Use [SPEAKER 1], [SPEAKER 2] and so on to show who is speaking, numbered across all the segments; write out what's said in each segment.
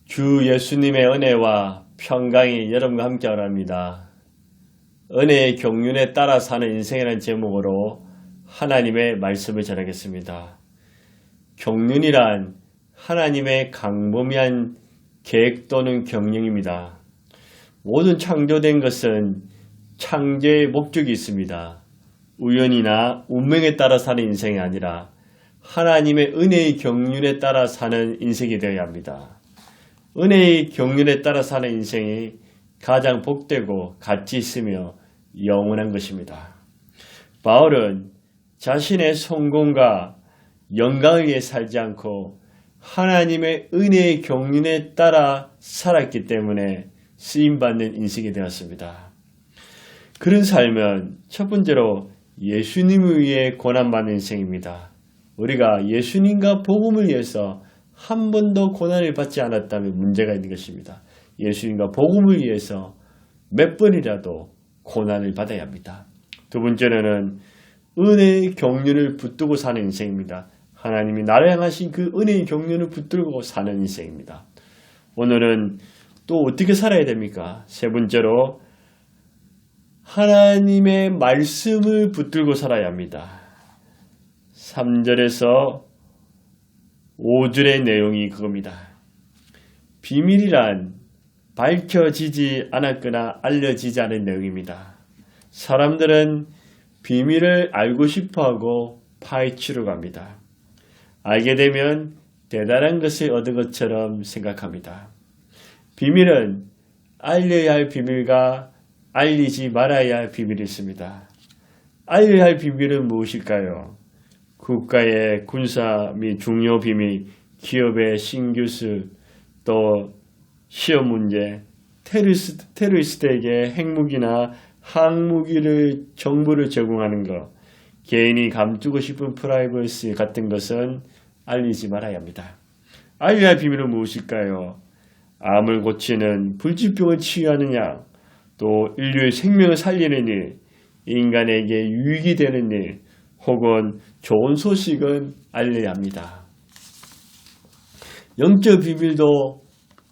[SPEAKER 1] 주 예수님의 은혜와 평강이 여러분과 함께 하랍니다. 은혜의 경륜에 따라 사는 인생이라는 제목으로 하나님의 말씀을 전하겠습니다. 경륜이란 하나님의 광범위한 계획 또는 경영입니다. 모든 창조된 것은 창조의 목적이 있습니다. 우연이나 운명에 따라 사는 인생이 아니라 하나님의 은혜의 경륜에 따라 사는 인생이 되어야 합니다. 은혜의 경륜에 따라 사는 인생이 가장 복되고 가치 있으며 영원한 것입니다. 바울은 자신의 성공과 영광을 위해 살지 않고 하나님의 은혜의 경륜에 따라 살았기 때문에 쓰임받는 인생이 되었습니다. 그런 삶은 첫 번째로 예수님을 위해 고난받는 인생입니다. 우리가 예수님과 복음을 위해서 한 번도 고난을 받지 않았다면 문제가 있는 것입니다. 예수님과 복음을 위해서 몇 번이라도 고난을 받아야 합니다. 두 번째로는 은혜의 경륜을 붙들고 사는 인생입니다. 하나님이 나를 향하신 그 은혜의 경륜을 붙들고 사는 인생입니다. 오늘은 또 어떻게 살아야 됩니까? 세 번째로 하나님의 말씀을 붙들고 살아야 합니다. 3절에서 5절의 내용이 그겁니다. 비밀이란 밝혀지지 않았거나 알려지지 않은 내용입니다. 사람들은 비밀을 알고 싶어하고 파헤치려고 합니다. 알게 되면 대단한 것을 얻은 것처럼 생각합니다. 비밀은 알려야 할 비밀과 알리지 말아야 할 비밀이 있습니다. 알려야 할 비밀은 무엇일까요? 국가의 군사 및 중요 비밀, 기업의 신규수, 또 시험 문제, 테러리스트에게 핵무기나 항무기를 정보를 제공하는 것, 개인이 감추고 싶은 프라이버시 같은 것은 알리지 말아야 합니다. 알려야 할 비밀은 무엇일까요? 암을 고치는 불치병을 치유하느냐, 또 인류의 생명을 살리는 일, 인간에게 유익이 되는 일, 혹은 좋은 소식은 알려야 합니다. 영적 비밀도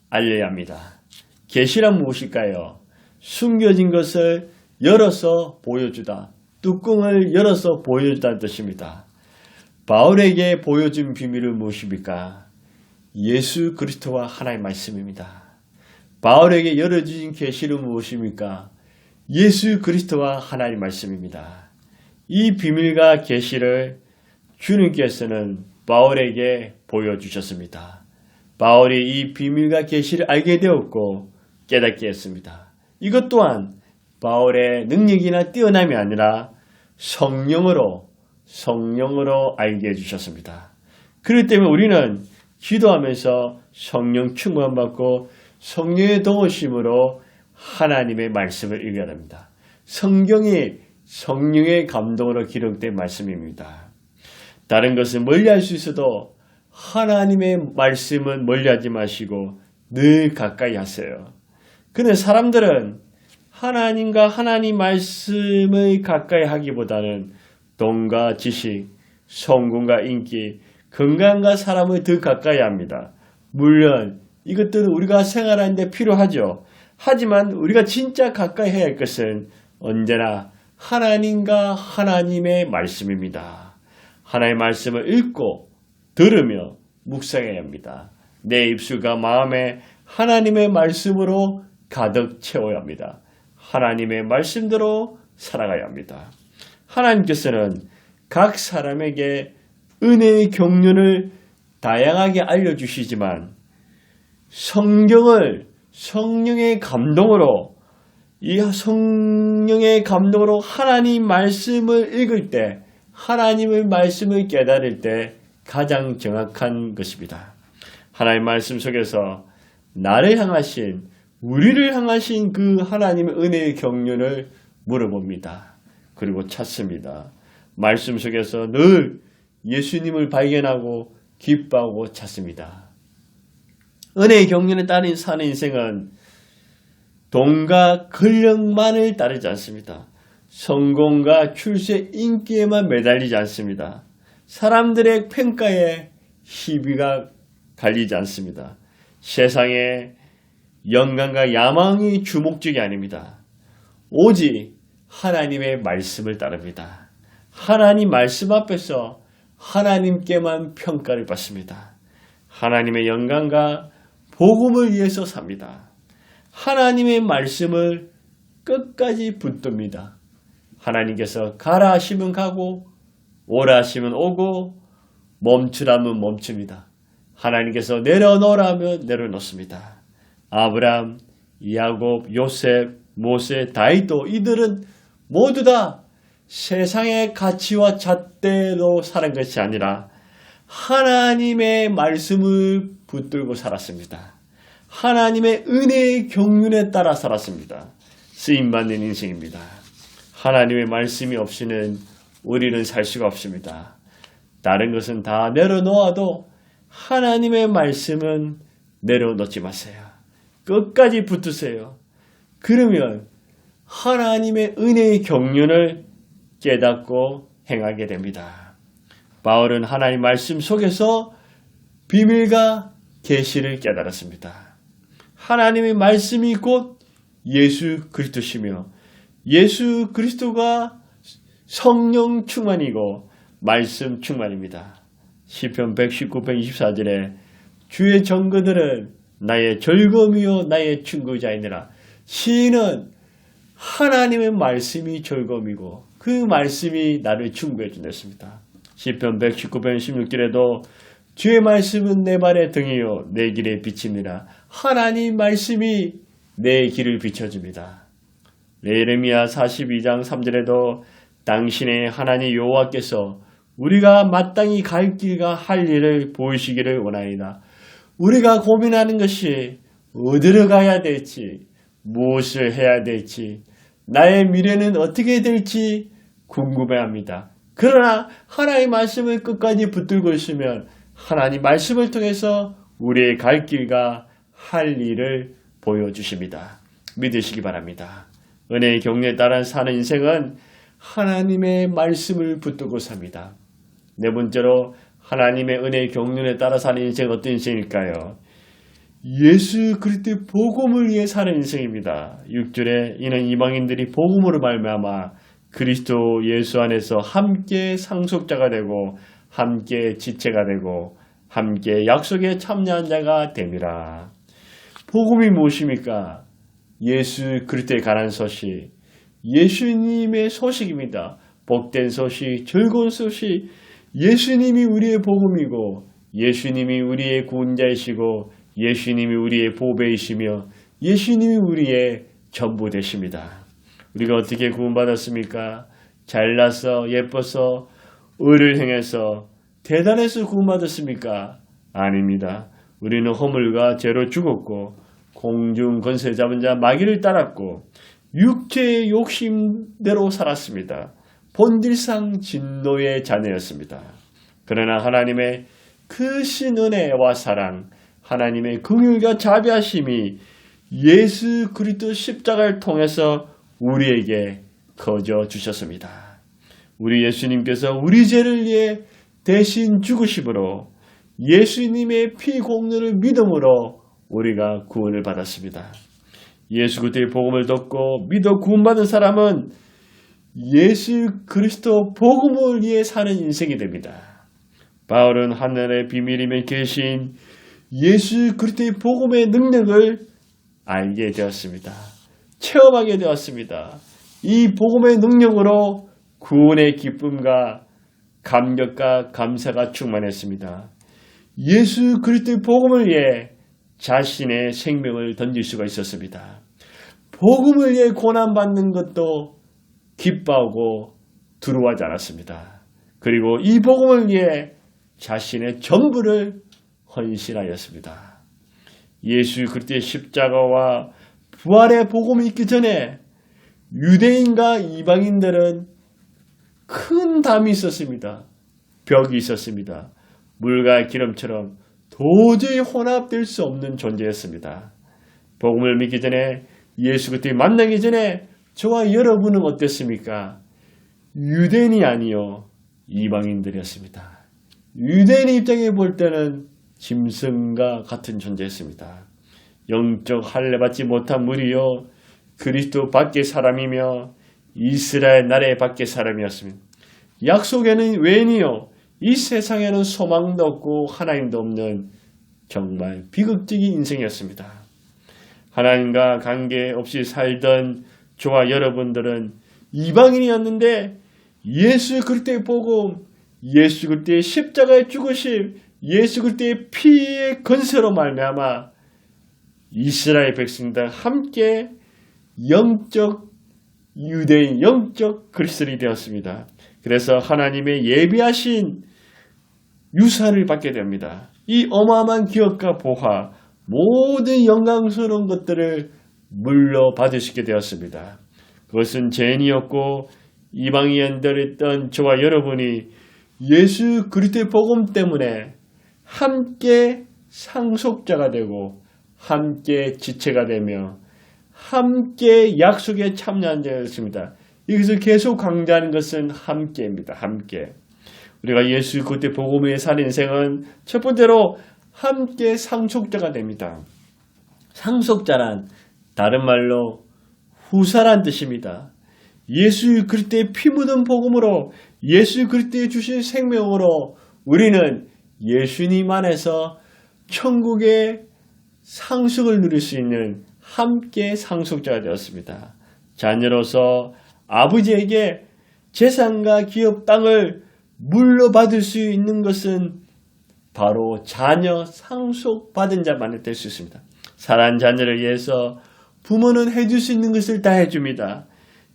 [SPEAKER 1] 알려야 합니다. 계시란 무엇일까요? 숨겨진 것을 열어서 보여주다. 뚜껑을 열어서 보여주다는 뜻입니다. 바울에게 보여준 비밀은 무엇입니까? 예수 그리스도와 하나의 말씀입니다. 바울에게 열어주신 계시는 무엇입니까? 예수 그리스도와 하나의 말씀입니다. 이 비밀과 계시를 주님께서는 바울에게 보여주셨습니다. 바울이 이 비밀과 계시를 알게 되었고 깨닫게 했습니다. 이것 또한 바울의 능력이나 뛰어남이 아니라 성령으로 알게 해주셨습니다. 그렇기 때문에 우리는 기도하면서 성령 충만 받고 성령의 도우심으로 하나님의 말씀을 읽어야 합니다. 성경이 성령의 감동으로 기록된 말씀입니다. 다른 것은 멀리할 수 있어도 하나님의 말씀은 멀리하지 마시고 늘 가까이 하세요. 그런데 사람들은 하나님과 하나님 말씀을 가까이 하기보다는 돈과 지식, 성공과 인기, 건강과 사람을 더 가까이 합니다. 물론 이것들은 우리가 생활하는데 필요하죠. 하지만 우리가 진짜 가까이 해야 할 것은 언제나 하나님과 하나님의 말씀입니다. 하나님의 말씀을 읽고 들으며 묵상해야 합니다. 내 입술과 마음에 하나님의 말씀으로 가득 채워야 합니다. 하나님의 말씀대로 살아가야 합니다. 하나님께서는 각 사람에게 은혜의 경륜을 다양하게 알려주시지만 성령의 감동으로 하나님 말씀을 읽을 때, 하나님의 말씀을 깨달을 때 가장 정확한 것입니다. 하나님 말씀 속에서 나를 향하신, 우리를 향하신 그 하나님의 은혜의 경륜을 물어봅니다. 그리고 찾습니다. 말씀 속에서 늘 예수님을 발견하고 기뻐하고 찾습니다. 은혜의 경륜에 따른 사는 인생은 돈과 권력만을 따르지 않습니다. 성공과 출세, 인기에만 매달리지 않습니다. 사람들의 평가에 시비가 갈리지 않습니다. 세상의 영광과 야망이 주목적이 아닙니다. 오직 하나님의 말씀을 따릅니다. 하나님 말씀 앞에서 하나님께만 평가를 받습니다. 하나님의 영광과 복음을 위해서 삽니다. 하나님의 말씀을 끝까지 붙듭니다. 하나님께서 가라 하시면 가고 오라 하시면 오고 멈추라면 멈춥니다. 하나님께서 내려놓으라 하면 내려놓습니다. 아브라함, 야곱, 요셉, 모세, 다윗도 이들은 모두 다 세상의 가치와 잣대로 살은 것이 아니라 하나님의 말씀을 붙들고 살았습니다. 하나님의 은혜의 경륜에 따라 살았습니다. 쓰임받는 인생입니다. 하나님의 말씀이 없이는 우리는 살 수가 없습니다. 다른 것은 다 내려놓아도 하나님의 말씀은 내려놓지 마세요. 끝까지 붙으세요. 그러면 하나님의 은혜의 경륜을 깨닫고 행하게 됩니다. 바울은 하나님 말씀 속에서 비밀과 계시를 깨달았습니다. 하나님의 말씀이 곧 예수 그리스도시며 예수 그리스도가 성령 충만이고 말씀 충만입니다. 시편 119편 24절에 주의 정거들은 나의 즐거움이요 나의 친구자이니라. 시인은 하나님의 말씀이 즐거움이고 그 말씀이 나를 충고해 주냈습니다. 시편 119편 16절에도 주의 말씀은 내 발의 등이요 내 길의 빛이니라. 하나님 말씀이 내 길을 비춰줍니다. 예레미야 42장 3절에도 당신의 하나님 여호와께서 우리가 마땅히 갈 길과 할 일을 보이시기를 원하이다. 우리가 고민하는 것이 어디로 가야 될지, 무엇을 해야 될지, 나의 미래는 어떻게 될지 궁금해합니다. 그러나 하나님의 말씀을 끝까지 붙들고 있으면 하나님 말씀을 통해서 우리의 갈 길과 할 일을 보여주십니다. 믿으시기 바랍니다. 은혜의 경륜에 따라 사는 인생은 하나님의 말씀을 붙들고 삽니다. 네 번째로 하나님의 은혜의 경륜에 따라 사는 인생은 어떤 인생일까요? 예수 그리스도의 복음을 위해 사는 인생입니다. 6절에 이는 이방인들이 복음으로 말미암아 그리스도 예수 안에서 함께 상속자가 되고 함께 지체가 되고 함께 약속에 참여한 자가 됨이라. 복음이 무엇입니까? 예수 그리스도에 관한 소식, 예수님의 소식입니다. 복된 소식, 즐거운 소식, 예수님이 우리의 복음이고 예수님이 우리의 구원자이시고 예수님이 우리의 보배이시며 예수님이 우리의 전부 되십니다. 우리가 어떻게 구원받았습니까? 잘나서 예뻐서 의를 행해서 대단해서 구원받았습니까? 아닙니다. 우리는 허물과 죄로 죽었고 공중 권세 잡은 자 마귀를 따랐고 육체의 욕심대로 살았습니다. 본질상 진노의 자녀였습니다. 그러나 하나님의 크신 은혜와 사랑, 하나님의 긍휼과 자비하심이 예수 그리스도 십자가를 통해서 우리에게 거저 주셨습니다. 우리 예수님께서 우리 죄를 위해 대신 죽으심으로 예수님의 피 공로를 믿음으로 우리가 구원을 받았습니다. 예수 그리스도의 복음을 듣고 믿어 구원받은 사람은 예수 그리스도 복음을 위해 사는 인생이 됩니다. 바울은 하늘의 비밀이며 계신 예수 그리스도의 복음의 능력을 알게 되었습니다. 체험하게 되었습니다. 이 복음의 능력으로 구원의 기쁨과 감격과 감사가 충만했습니다. 예수 그리스도의 복음을 위해 자신의 생명을 던질 수가 있었습니다. 복음을 위해 고난받는 것도 기뻐하고 두려워하지 않았습니다. 그리고 이 복음을 위해 자신의 전부를 헌신하였습니다. 예수 그리스도의 십자가와 부활의 복음이 있기 전에 유대인과 이방인들은 큰 담이 있었습니다. 벽이 있었습니다. 물과 기름처럼 도저히 혼합될 수 없는 존재였습니다. 복음을 믿기 전에 예수 그리스도를 만나기 전에 저와 여러분은 어땠습니까? 유대인이 아니요 이방인들이었습니다. 유대인의 입장에 볼 때는 짐승과 같은 존재였습니다. 영적 할례 받지 못한 무리요 그리스도 밖의 사람이며 이스라엘 나라의 밖의 사람이었습니다. 약속에는 외인이요 이 세상에는 소망도 없고 하나님도 없는 정말 비극적인 인생이었습니다. 하나님과 관계없이 살던 저와 여러분들은 이방인이었는데 예수 그리스도의 복음, 예수 그리스도의 십자가의 죽으심, 예수 그리스도의 피의 건세로 말미암아 이스라엘 백성들 함께 영적 유대인, 영적 그리스도인이 되었습니다. 그래서 하나님의 예비하신 유산을 받게 됩니다. 이 어마어마한 기업과 보화, 모든 영광스러운 것들을 물려받을 수 있게 되었습니다. 그것은 죄인이었고 이방인들이었던 저와 여러분이 예수 그리스도의 복음 때문에 함께 상속자가 되고 함께 지체가 되며 함께 약속에 참여한 자였습니다. 여기서 계속 강조하는 것은 함께입니다. 함께. 우리가 예수 그리스도의 복음 위에 사는 인생은 첫 번째로 함께 상속자가 됩니다. 상속자란 다른 말로 후사란 뜻입니다. 예수 그리스도의 피 묻은 복음으로 예수 그리스도의 주신 생명으로 우리는 예수님 안에서 천국의 상속을 누릴 수 있는 함께 상속자가 되었습니다. 자녀로서 아버지에게 재산과 기업 땅을 물려받을 수 있는 것은 바로 자녀 상속받은 자만이 될 수 있습니다. 사랑하는 자녀를 위해서 부모는 해줄 수 있는 것을 다 해줍니다.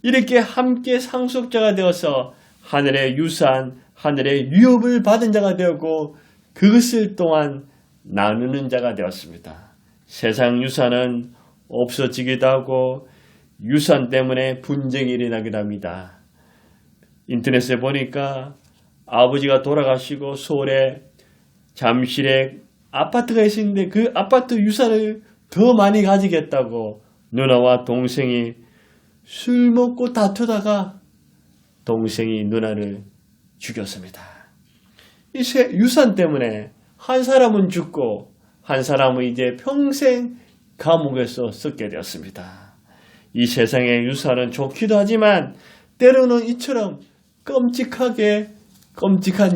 [SPEAKER 1] 이렇게 함께 상속자가 되어서 하늘의 유산, 하늘의 유업을 받은 자가 되었고 그것을 또한 나누는 자가 되었습니다. 세상 유산은 없어지기도 하고 유산 때문에 분쟁이 일어나기도 합니다. 인터넷에 보니까 아버지가 돌아가시고 서울에 잠실에 아파트가 있었는데 그 아파트 유산을 더 많이 가지겠다고 누나와 동생이 술 먹고 다투다가 동생이 누나를 죽였습니다. 이 유산 때문에 한 사람은 죽고 한 사람은 이제 평생 감옥에서 썩게 되었습니다. 이 세상의 유산은 좋기도 하지만 때로는 이처럼 끔찍한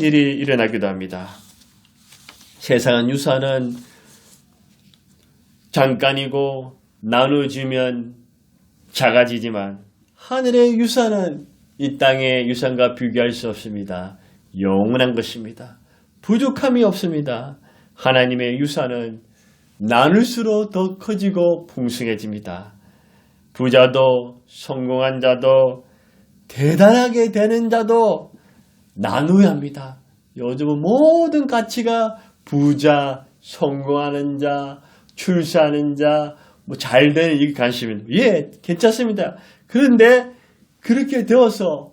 [SPEAKER 1] 일이 일어나기도 합니다. 세상은 유산은 잠깐이고 나눠주면 작아지지만 하늘의 유산은 이 땅의 유산과 비교할 수 없습니다. 영원한 것입니다. 부족함이 없습니다. 하나님의 유산은 나눌수록 더 커지고 풍성해집니다. 부자도 성공한 자도 대단하게 되는 자도 나누어야 합니다. 요즘은 모든 가치가 부자, 성공하는 자, 출세하는 자, 잘 되는 이 관심입니다. 예, 괜찮습니다. 그런데 그렇게 되어서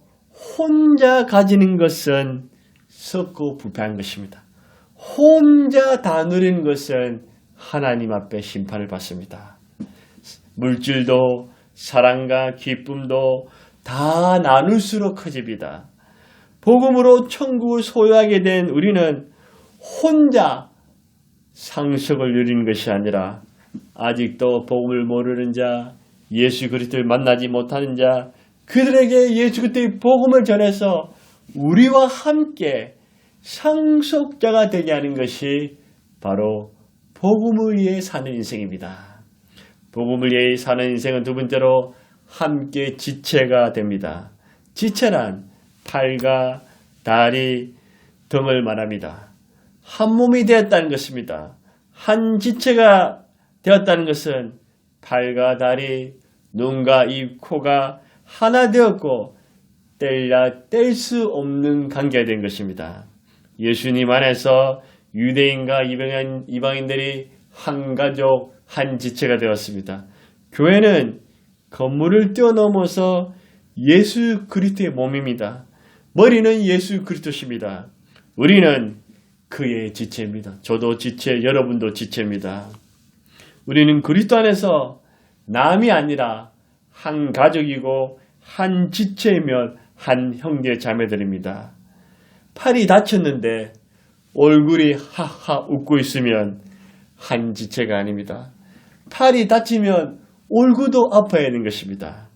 [SPEAKER 1] 혼자 가지는 것은 썩고 부패한 것입니다. 혼자 다 누리는 것은 하나님 앞에 심판을 받습니다. 물질도 사랑과 기쁨도 다 나눌수록 커집니다. 복음으로 천국을 소유하게 된 우리는 혼자 상속을 누리는 것이 아니라 아직도 복음을 모르는 자, 예수 그리스도를 만나지 못하는 자, 그들에게 예수 그리스도의 복음을 전해서 우리와 함께 상속자가 되게 하는 것이 바로 복음을 위해 사는 인생입니다. 복음을 위해 사는 인생은 두 번째로 함께 지체가 됩니다. 지체란 팔과 다리 등을 말합니다. 한 몸이 되었다는 것입니다. 한 지체가 되었다는 것은 팔과 다리, 눈과 입, 코가 하나 되었고 뗄래야 뗄 수 없는 관계가 된 것입니다. 예수님 안에서 유대인과 이방인들이 한 가족, 한 지체가 되었습니다. 교회는 건물을 뛰어넘어서 예수 그리스도의 몸입니다. 머리는 예수 그리스도십니다. 우리는 그의 지체입니다. 저도 지체, 여러분도 지체입니다. 우리는 그리스도 안에서 남이 아니라 한 가족이고 한 지체이며 한 형제 자매들입니다. 팔이 다쳤는데 얼굴이 하하 웃고 있으면 한 지체가 아닙니다. 팔이 다치면 얼굴도 아파야 하는 것입니다.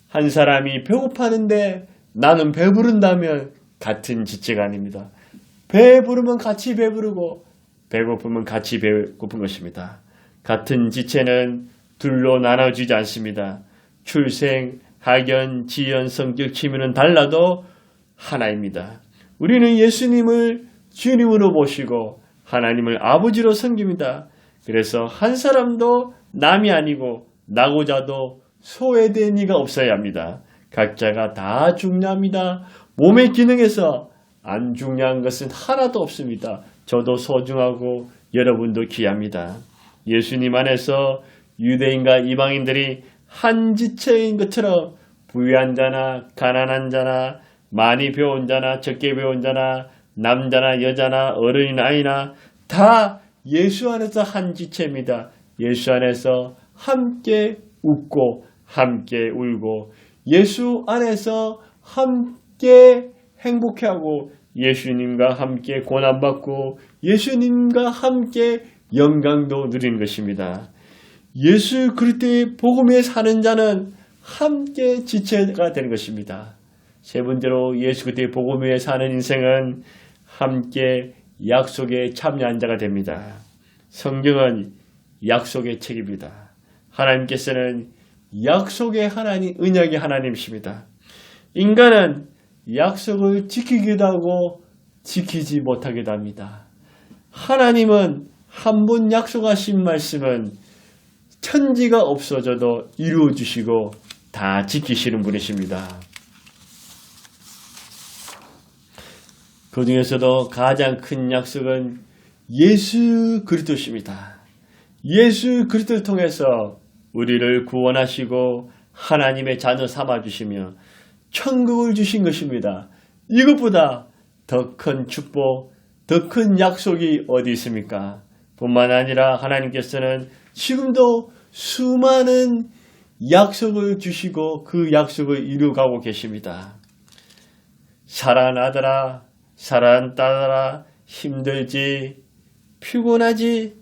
[SPEAKER 1] 한 사람이 배고파는데 나는 배부른다면 같은 지체가 아닙니다. 배부르면 같이 배부르고 배고프면 같이 배고픈 것입니다. 같은 지체는 둘로 나눠지지 않습니다. 출생, 학연, 지연, 성격, 취미는 달라도 하나입니다. 우리는 예수님을 주님으로 모시고 하나님을 아버지로 섬깁니다. 그래서 한 사람도 남이 아니고 나고자도 소외된 이가 없어야 합니다. 각자가 다 중요합니다. 몸의 기능에서 안 중요한 것은 하나도 없습니다. 저도 소중하고 여러분도 귀합니다. 예수님 안에서 유대인과 이방인들이 한 지체인 것처럼 부유한 자나 가난한 자나 많이 배운 자나 적게 배운 자나 남자나 여자나 어른이나 아이나 다 예수 안에서 한 지체입니다. 예수 안에서 함께 웃고 함께 울고 예수 안에서 함께 행복해하고 예수님과 함께 고난받고 예수님과 함께 영광도 누리는 것입니다. 예수 그리스도의 복음에 사는 자는 함께 지체가 되는 것입니다. 세 번째로 예수 그리스도의 복음에 사는 인생은 함께 약속에 참여한 자가 됩니다. 성경은 약속의 책입니다. 하나님께서는 약속의 하나님, 언약의 하나님이십니다. 인간은 약속을 지키기도 하고 지키지 못하기도 합니다. 하나님은 한 번 약속하신 말씀은 천지가 없어져도 이루어 주시고 다 지키시는 분이십니다. 그 중에서도 가장 큰 약속은 예수 그리스도십니다. 예수 그리스도를 통해서 우리를 구원하시고 하나님의 자녀 삼아주시며 천국을 주신 것입니다. 이것보다 더 큰 축복, 더 큰 약속이 어디 있습니까? 뿐만 아니라 하나님께서는 지금도 수많은 약속을 주시고 그 약속을 이루어가고 계십니다. 사랑하는 아들아, 사랑하는 딸아, 힘들지, 피곤하지,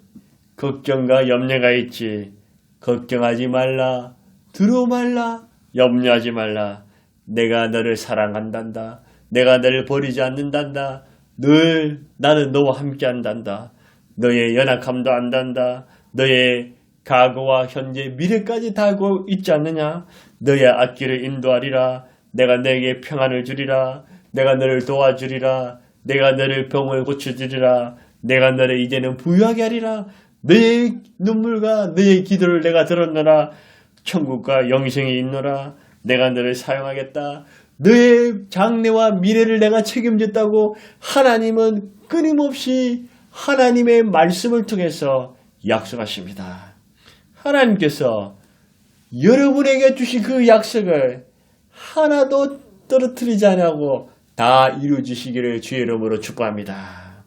[SPEAKER 1] 걱정과 염려가 있지, 걱정하지 말라, 두려워 말라, 염려하지 말라. 내가 너를 사랑한단다. 내가 너를 버리지 않는단다. 늘 나는 너와 함께 한단다. 너의 연약함도 안단다. 너의 과거와 현재 미래까지 다 알고 있지 않느냐. 너의 앞길을 인도하리라. 내가 너에게 평안을 주리라. 내가 너를 도와주리라. 내가 너를 병을 고쳐주리라. 내가 너를 이제는 부유하게 하리라. 너의 눈물과 너의 기도를 내가 들었노라. 천국과 영생이 있노라. 내가 너를 사용하겠다. 너의 장래와 미래를 내가 책임졌다고 하나님은 끊임없이 하나님의 말씀을 통해서 약속하십니다. 하나님께서 여러분에게 주신 그 약속을 하나도 떨어뜨리지 않고 다 이루어 주시기를 주의 이름으로 축복합니다.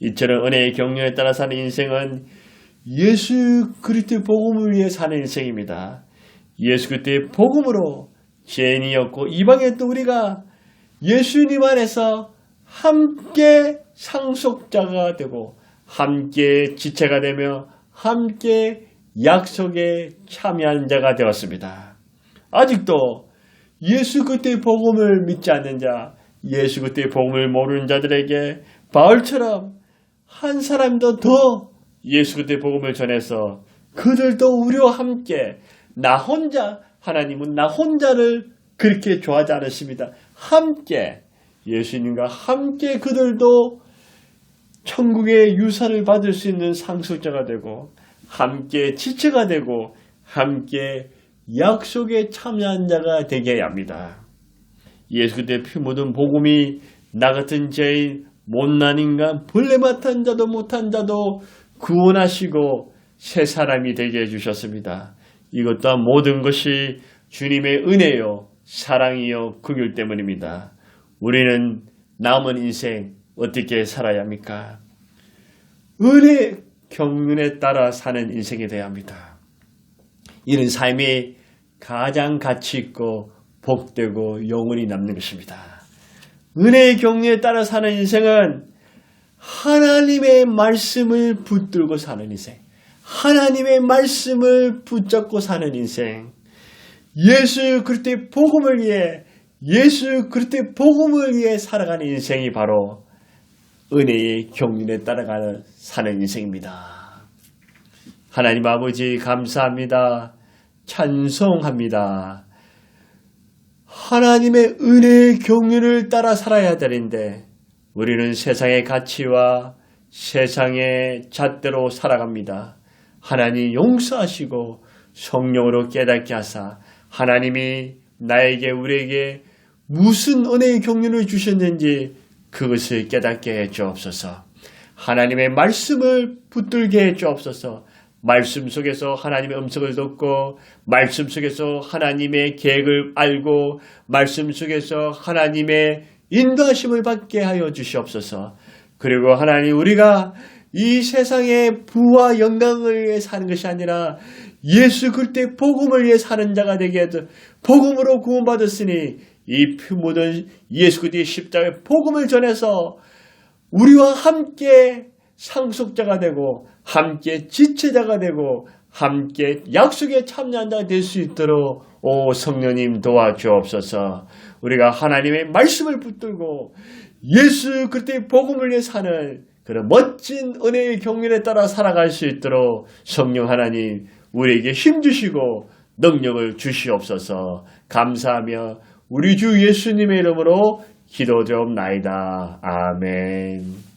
[SPEAKER 1] 이처럼 은혜의 경륜에 따라 사는 인생은 예수 그리스도의 복음을 위해 사는 인생입니다. 예수 그리스도의 복음으로 죄인이었고 이방인도 우리가 예수님 안에서 함께 상속자가 되고 함께 지체가 되며 함께 약속에 참여한 자가 되었습니다. 아직도 예수 그리스도의 복음을 믿지 않는 자, 예수 그리스도의 복음을 모르는 자들에게 바울처럼 한 사람도 더 예수 그리스도의 복음을 전해서 그들도 우리와 함께 나 혼자, 하나님은 나 혼자를 그렇게 좋아하지 않으십니다. 함께 예수님과 함께 그들도 천국의 유산을 받을 수 있는 상속자가 되고 함께 지체가 되고 함께 약속에 참여한 자가 되게 해야 합니다. 예수 그리스도의 피 묻은 복음이 나 같은 죄인, 못난 인간, 벌레 맡은 자도 못한 자도 구원하시고 새 사람이 되게 해주셨습니다. 이것 또한 모든 것이 주님의 은혜요, 사랑이요, 긍휼 때문입니다. 우리는 남은 인생 어떻게 살아야 합니까? 은혜 경륜에 따라 사는 인생이 되어야 합니다. 이런 삶이 가장 가치 있고 복되고 영원히 남는 것입니다. 은혜의 경륜에 따라 사는 인생은 하나님의 말씀을 붙들고 사는 인생, 하나님의 말씀을 붙잡고 사는 인생, 예수 그리스도의 복음을 위해, 예수 그리스도의 복음을 위해 살아가는 인생이 바로 은혜의 경륜에 따라가는 사는 인생입니다. 하나님 아버지 감사합니다. 찬송합니다. 하나님의 은혜의 경륜을 따라 살아야 되는데 우리는 세상의 가치와 세상의 잣대로 살아갑니다. 하나님 용서하시고 성령으로 깨닫게 하사 하나님이 나에게 우리에게 무슨 은혜의 경륜을 주셨는지 그것을 깨닫게 해 주옵소서. 하나님의 말씀을 붙들게 해 주옵소서. 말씀 속에서 하나님의 음성을 듣고 말씀 속에서 하나님의 계획을 알고 말씀 속에서 하나님의 인도하심을 받게 하여 주시옵소서. 그리고 하나님 우리가 이 세상의 부와 영광을 위해 사는 것이 아니라 예수 그리스도의 복음을 위해 사는 자가 되게 해서 복음으로 구원받았으니 이 피 묻은 예수 그리스도의 십자가의 복음을 전해서 우리와 함께 상속자가 되고 함께 지체자가 되고 함께 약속에 참여한 자가 될 수 있도록 오 성령님 도와주옵소서. 우리가 하나님의 말씀을 붙들고 예수 그리스도의 복음을 위해 사는 그런 멋진 은혜의 경륜에 따라 살아갈 수 있도록 성령 하나님 우리에게 힘주시고 능력을 주시옵소서. 감사하며 우리 주 예수님의 이름으로 기도드리옵나이다. 아멘.